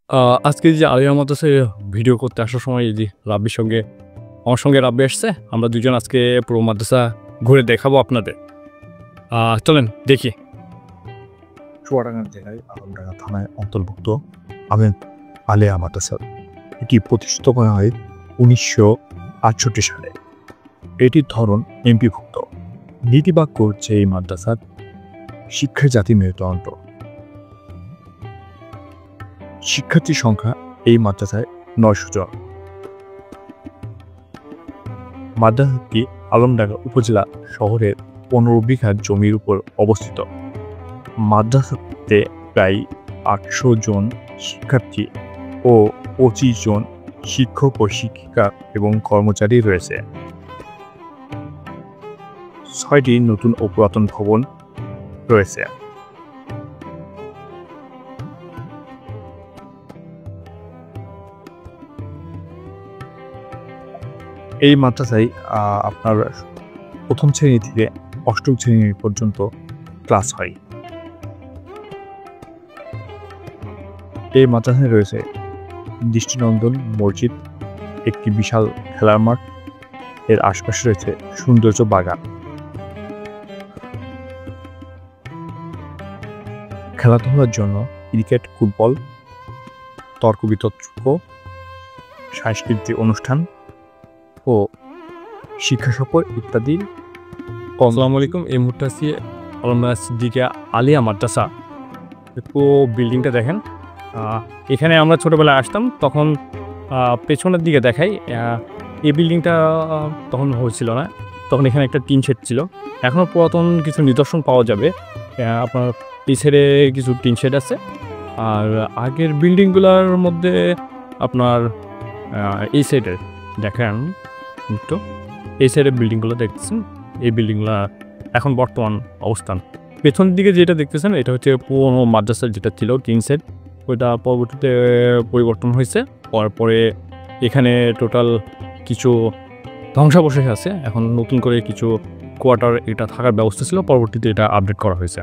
আ আজকে যে আলিয়া মাদ্রাসায় ভিডিও করতে আসার সময় এই যে আমার সঙ্গে রাব্বি আসছে। আমরা ২ জন আজকে পুরো মাদ্রাসা ঘুরে দেখাবো আপনাদের। চলেন দেখি। চুয়াডাঙ্গা জেলায় আলমডাঙ্গা থানায় অন্তর্ভুক্ত আমিন আলিয়া মাদ্রাসা। এটি প্রতিষ্ঠিত করা হয় ১৯৬৮ সালে। এটির ধরন এমপিভুক্ত। নীতিবাক্য হচ্ছে এই মাদ্রাসার শিক্ষার জাতি মেরুদণ্ড। শিক্ষার্থীর সংখ্যা এই মাদ্রাসায় ৯০০ জন। মাদ্রাসাটি আলমডাঙ্গা উপজেলা শহরের ১৫ বিঘা জমির উপর অবস্থিত। মাদ্রাসাতে প্রায় ৮০০ জন শিক্ষার্থী ও ২৫ জন শিক্ষক ও শিক্ষিকা এবং কর্মচারী রয়েছে। ৬টি নতুন ও পুরাতন ভবন রয়েছে। এই মাদ্রাসায় আপনার প্রথম শ্রেণী থেকে অষ্টম শ্রেণী পর্যন্ত ক্লাস হয়। এই মাদ্রাসায় রয়েছে দৃষ্টিনন্দন মসজিদ, একটি বিশাল খেলার মাঠ, এর আশপাশে রয়েছে সৌন্দর্য বাগান। খেলাধুলার জন্য ক্রিকেট, ফুটবল, তর্ক বিতর্ক, সাংস্কৃতিক অনুষ্ঠান ও শিক্ষা সফর ইত্যাদি। আসসালামু আলাইকুম। এই মুহূর্তে আছি আলমডাঙ্গা সিদ্দিকিয়া আলিয়া মাদ্রাসা। পুরো বিল্ডিংটা দেখেন। এখানে আমরা ছোটোবেলায় আসতাম, তখন পেছনের দিকে দেখাই। এই বিল্ডিংটা তখন হয়েছিল না, তখন এখানে একটা টিন শেড ছিল। এখনও পুরাতন কিছু নিদর্শন পাওয়া যাবে। আপনার এই সাইডে কিছু টিন শেড আছে। আর আগের বিল্ডিংগুলোর মধ্যে আপনার এই সাইডে দেখেন একটু, এই সাইডের বিল্ডিংগুলো দেখতেছেন, এই বিল্ডিংগুলো এখন বর্তমান অবস্থান। পেছনের দিকে যেটা দেখতেছেন এটা হচ্ছে পুরোনো মাদ্রাসার যেটা ছিল টিন শেড, ওইটা পরবর্তীতে পরিবর্তন হয়েছে। পরে এখানে টোটাল কিছু ধ্বংসাবশেষ আছে। এখন নতুন করে কিছু কোয়ার্টার এটা থাকার ব্যবস্থা ছিল, পরবর্তীতে এটা আপডেট করা হয়েছে।